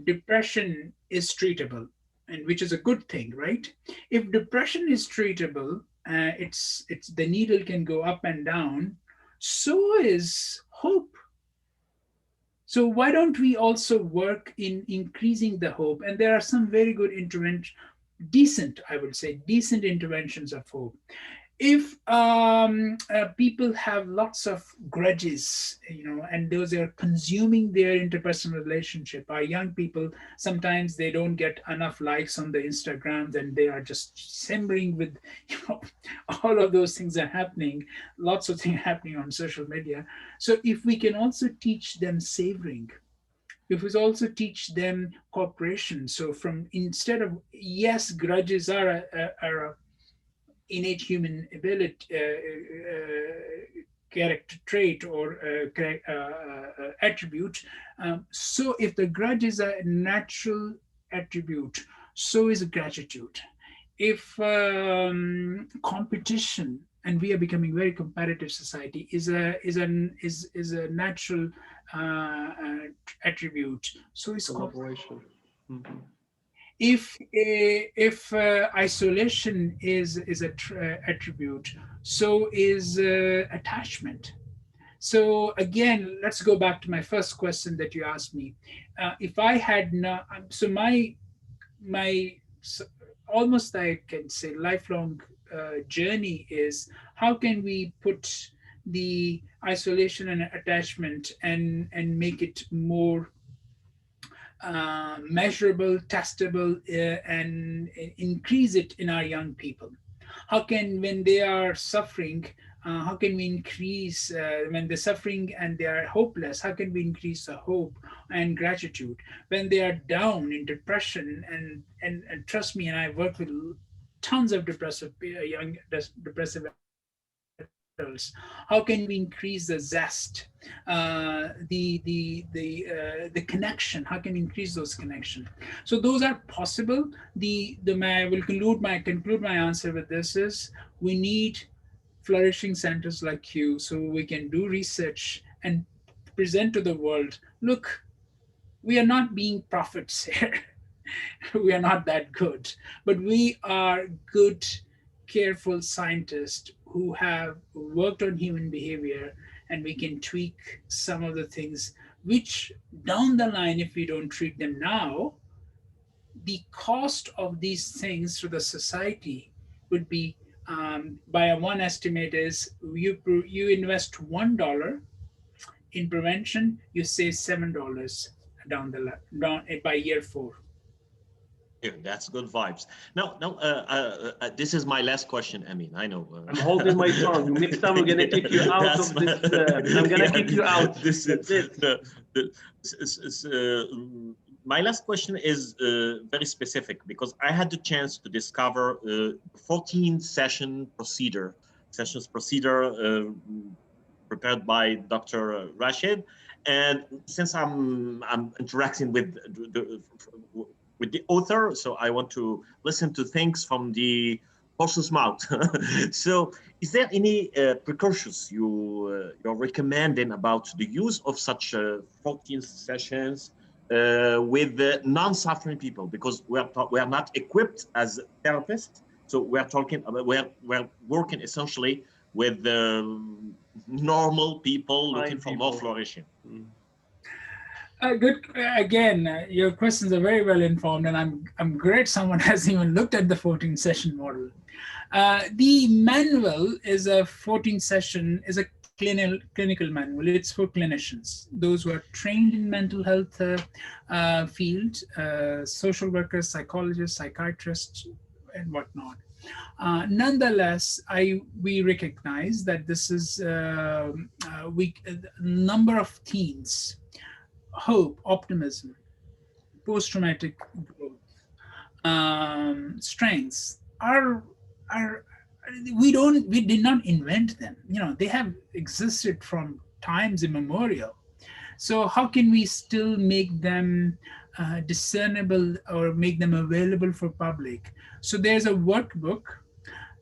depression is treatable, and which is a good thing, right? If depression is treatable, it's the needle can go up and down, so is hope. So why don't we also work in increasing the hope? And there are some very good interventions, decent, I would say, decent interventions of hope. If people have lots of grudges, and those are consuming their interpersonal relationship, our young people, sometimes they don't get enough likes on the Instagrams and they are just simmering with, all of those things are happening, lots of things happening on social media. So if we can also teach them savoring, if we also teach them cooperation, so from instead of, yes, grudges are a innate human ability, character trait or attribute. So if the grudge is a natural attribute, so is gratitude. If competition, and we are becoming a very competitive society, is a natural attribute, so is collaboration. Mm-hmm. If isolation is an attribute, so is attachment. So again, let's go back to my first question that you asked me. If I had not, so my almost, I can say, lifelong journey is how can we put the isolation and attachment and make it more measurable, testable, and increase it in our young people? How can, when they are suffering, how can we increase, when they're suffering and they are hopeless, how can we increase the hope and gratitude? When they are down in depression, and trust me, and I work with tons of young depressive adults, how can we increase the zest, the connection? How can we increase those connections? So those are possible. I will conclude my answer with this: is we need flourishing centers like you, so we can do research and present to the world. Look, we are not being prophets here. We are not that good, but we are good, careful scientists who have worked on human behavior, and we can tweak some of the things which down the line, if we don't treat them now, the cost of these things to the society would be, by one estimate is, you invest $1 in prevention, you save $7 down by year 4. Yeah, that's good vibes. Now, this is my last question, Amin. I know. I'm holding my tongue. Next time we're gonna kick you out of this. I'm gonna kick you out. This That's it. My last question is very specific because I had the chance to discover 14 sessions procedure prepared by Dr. Rashid, and since I'm interacting with the author, so I want to listen to things from the horse's mouth. So, is there any precautions you're recommending about the use of such 14 sessions with non-suffering people? Because we are not equipped as therapists, so we're working essentially with normal people looking for more flourishing. Good. Again, your questions are very well informed, and I'm great someone has even looked at the 14 session model. The manual is a 14 session, is a clinical manual. It's for clinicians, those who are trained in mental health field, social workers, psychologists, psychiatrists, and whatnot. Nonetheless, we recognize that this is a number of themes: hope, optimism, post-traumatic growth, strengths we did not invent them. They have existed from times immemorial. So how can we still make them discernible or make them available for public? So there's a workbook,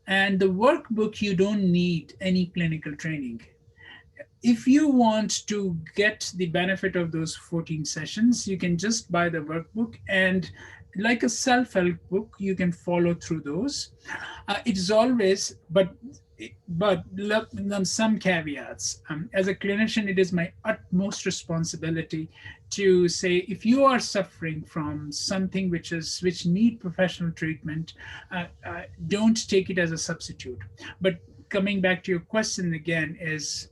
and the workbook, you don't need any clinical training. If you want to get the benefit of those 14 sessions, you can just buy the workbook, and like a self-help book, you can follow through those. It is always, but look, some caveats. As a clinician, it is my utmost responsibility to say, if you are suffering from something which need professional treatment, don't take it as a substitute. But coming back to your question again is,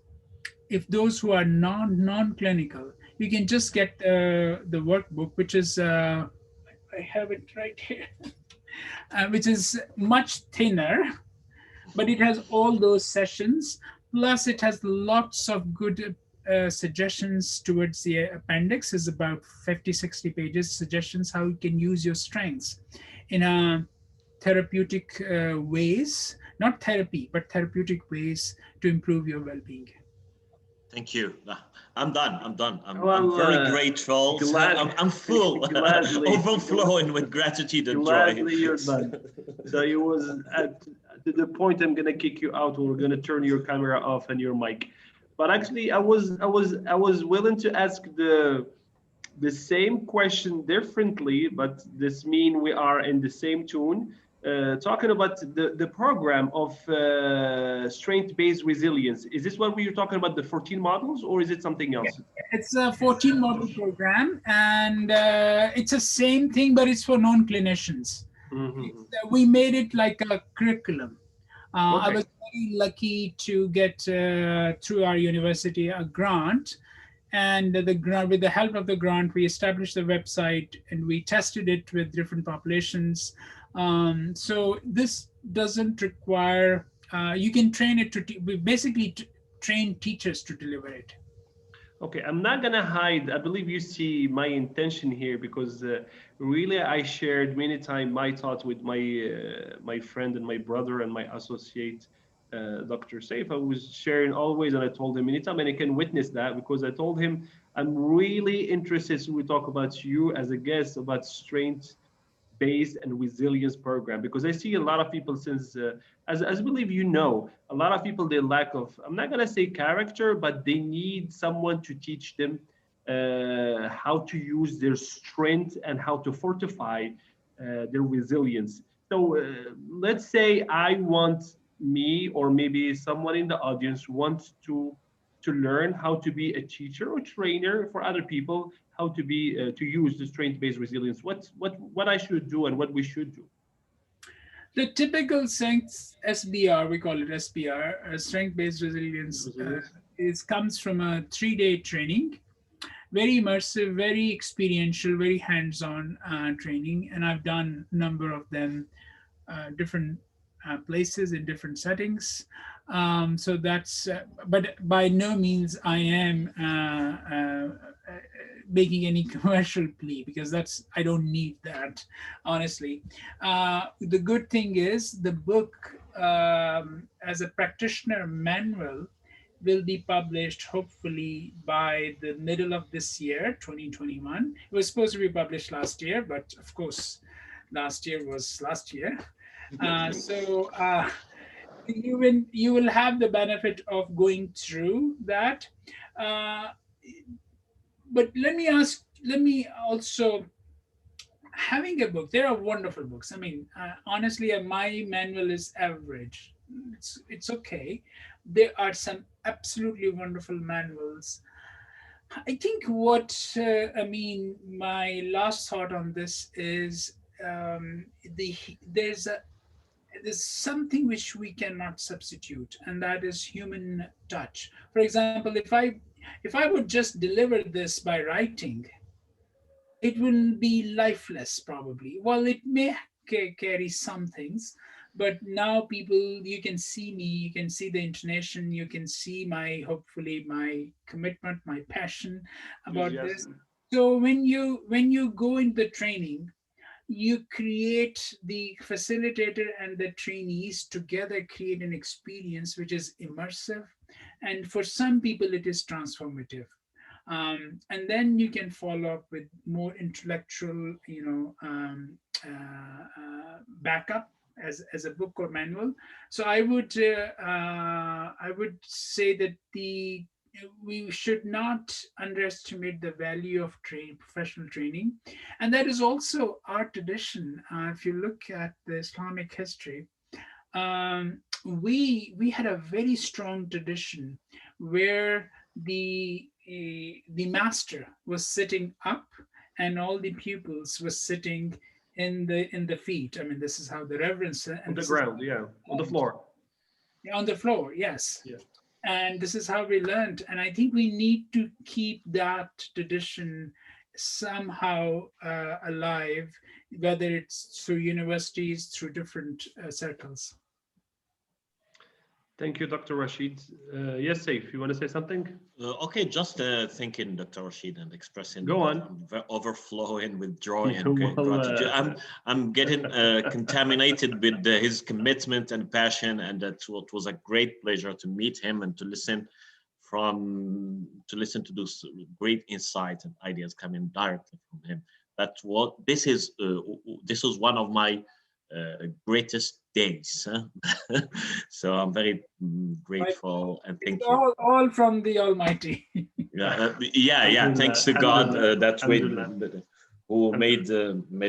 if those who are non-clinical, you can just get the workbook, which is, I have it right here, which is much thinner, but it has all those sessions. Plus it has lots of good suggestions towards the appendix. Is about 50-60 pages, suggestions how you can use your strengths in a therapeutic ways, not therapy, but therapeutic ways to improve your well-being. Thank you. I'm done. I'm Well, very grateful. I'm full, overflowing with gratitude and gladly joy. You're done. So it was to the point I'm gonna kick you out, or we're gonna turn your camera off and your mic. But actually, I was willing to ask the same question differently, but this mean we are in the same tune. Talking about the program of strength-based resilience. Is this what we were talking about, the 14 models, or is it something else? It's a 14 model program, and it's the same thing, but it's for non-clinicians. Mm-hmm. We made it like a curriculum. Okay. I was very lucky to get through our university a grant, and with the help of the grant, we established the website and we tested it with different populations. So this doesn't require, you can train it we basically train teachers to deliver it. Okay, I'm not gonna hide. I believe you see my intention here, because really I shared many times my thoughts with my friend and my brother and my associate, Dr. Saif. I was sharing always, and I told him many times, and I can witness that, because I told him I'm really interested. So we talk about you as a guest about strength-based and resilience program, because I see a lot of people, since as I believe a lot of people, they lack of, I'm not gonna say character, but they need someone to teach them how to use their strength and how to fortify their resilience. So let's say me, or maybe someone in the audience wants to learn how to be a teacher or trainer for other people, how to be to use the strength-based resilience. What I should do and what we should do. The typical strength SBR, we call it SBR, strength-based resilience, comes from a 3-day training, very immersive, very experiential, very hands-on training, and I've done a number of them, different places in different settings. So that's, but by no means I am making any commercial plea, because I don't need that, honestly. The good thing is the book, as a practitioner manual, will be published hopefully by the middle of this year, 2021. It was supposed to be published last year, but of course, last year was last year. So you will have the benefit of going through that. But let me also, having a book, there are wonderful books. I mean, honestly, my manual is average. It's okay. There are some absolutely wonderful manuals. I think my last thought on this is, there's something which we cannot substitute, and that is human touch. For example, if I would just deliver this by writing, it will be lifeless probably. Well, it may carry some things, but now people, you can see me, you can see the intonation, you can see hopefully my commitment, my passion about this. So when you go in the training, you create, the facilitator and the trainees together create an experience which is immersive, and for some people it is transformative. And then you can follow up with more intellectual, backup as a book or manual. So I would say that we should not underestimate the value of professional training, and that is also our tradition. If you look at the Islamic history, we had a very strong tradition where the master was sitting up and all the pupils were sitting in the feet. I mean, this is how the reverence, on the ground, on the floor. On the floor, yes. Yeah. And this is how we learned. And I think we need to keep that tradition somehow alive, whether it's through universities, through different circles. Thank you, Dr. Rashid. Yes, Saif, you want to say something? Okay, just thanking Dr. Rashid and expressing. Go on. Overflowing with joy and gratitude. I'm getting contaminated with his commitment and passion, and it was a great pleasure to meet him and to listen to those great insights and ideas coming directly from him. This was one of my greatest days. So I'm very grateful and thank you. All from the Almighty. yeah. Thanks to God who made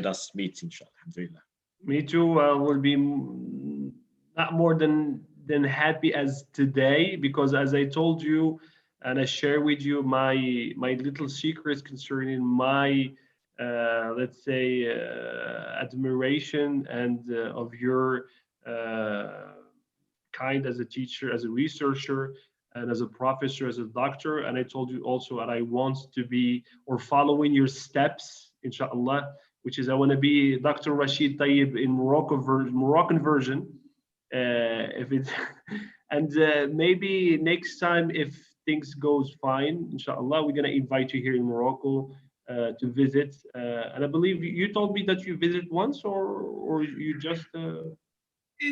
us meet, inshallah. Alhamdulillah. Me too. Will be not more than happy as today, because as I told you and I share with you my little secrets concerning my let's say admiration and of your kind as a teacher, as a researcher, and as a professor, as a doctor. And I told you also that I want to be, or following your steps, inshallah, which is I want to be Dr. Rashid TAYYAB in Moroccan version. If it and maybe next time, if things goes fine, inshallah, we're gonna invite you here in Morocco to visit. And I believe you told me that you visited once, or you just.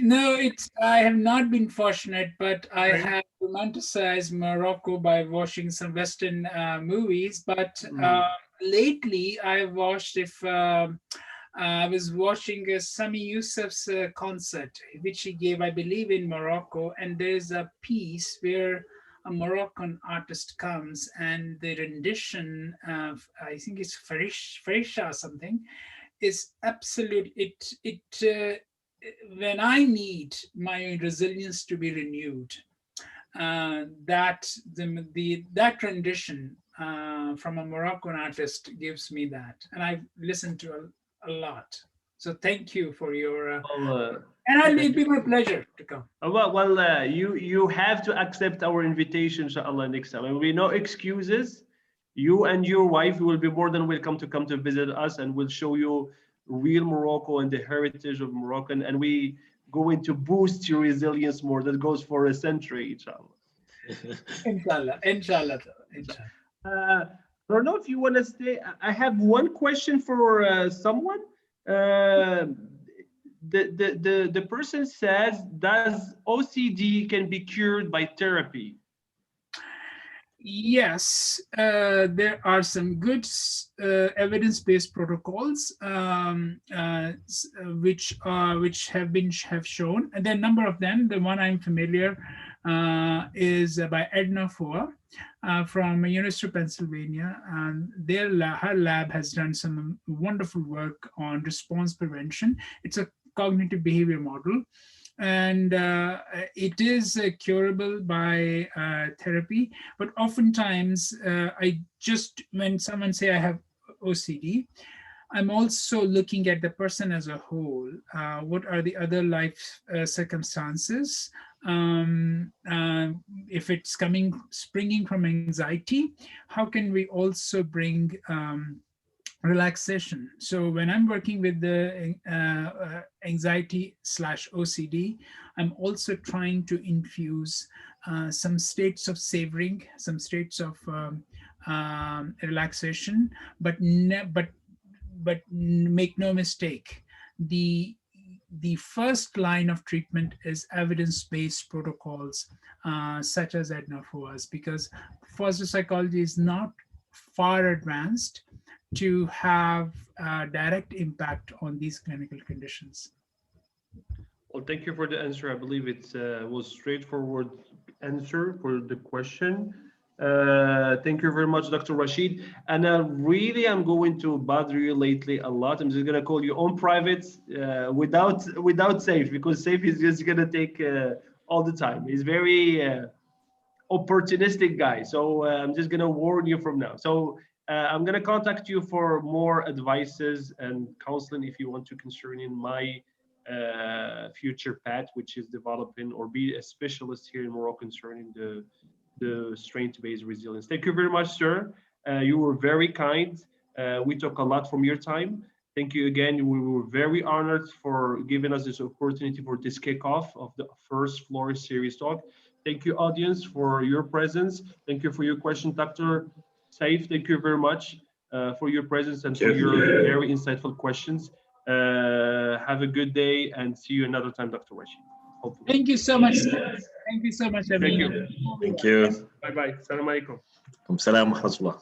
No, I have not been fortunate, but I have romanticized Morocco by watching some Western movies. But lately, I watched. I was watching Sami Yusuf's concert, which he gave, I believe, in Morocco, and there's a piece where a Moroccan artist comes, and the rendition of, I think it's Farisha something, is absolute. When I need my resilience to be renewed, that rendition from a Moroccan artist gives me that, and I've listened to a lot. So thank you for your. And it'll be my pleasure to come. You have to accept our invitation, inshallah, next time. There will be no excuses. You and your wife will be more than welcome to come to visit us, and we'll show you real Morocco and the heritage of Moroccan, and we going to boost your resilience more. That goes for a century, inshallah. Inshallah. I don't know if you want to stay. I have one question for someone. The person says, does OCD can be cured by therapy? Yes, there are some good evidence-based protocols which have shown, and there are a number of them. The one I'm familiar is by Edna Foa from University of Pennsylvania, and her lab has done some wonderful work on response prevention. It's a cognitive behavior model, and it is curable by therapy. But oftentimes, when someone say I have OCD, I'm also looking at the person as a whole. What are the other life circumstances? If it's springing from anxiety, how can we also bring relaxation? So when I'm working with the anxiety/OCD, I'm also trying to infuse some states of savoring, some states of relaxation, but make no mistake, the first line of treatment is evidence-based protocols such as Edna Foa's, because foster psychology is not far advanced to have a direct impact on these clinical conditions. Well, thank you for the answer. I believe it was straightforward answer for the question. Thank you very much, Dr. Rashid. And really, I'm going to bother you lately a lot. I'm just going to call you on private without Saif, because Saif is just going to take all the time. He's very opportunistic guy. So I'm just going to warn you from now. So I'm going to contact you for more advices and counseling if you want to concern in my future path, which is developing or be a specialist here in Morocco concerning the strength-based resilience. Thank you very much, sir. You were very kind. We took a lot from your time. Thank you again. We were very honored for giving us this opportunity for this kickoff of the first Flourish series talk. Thank you, audience, for your presence. Thank you for your question, Dr. Saif. Thank you very much for your presence and for your very insightful questions. Have a good day and see you another time, Dr. Rashid. Hopefully. Thank you so much. Thank you so much, Thank Amin. you. Thank you. Bye-bye. Assalamu alaikum. Salam wa rahmatullah.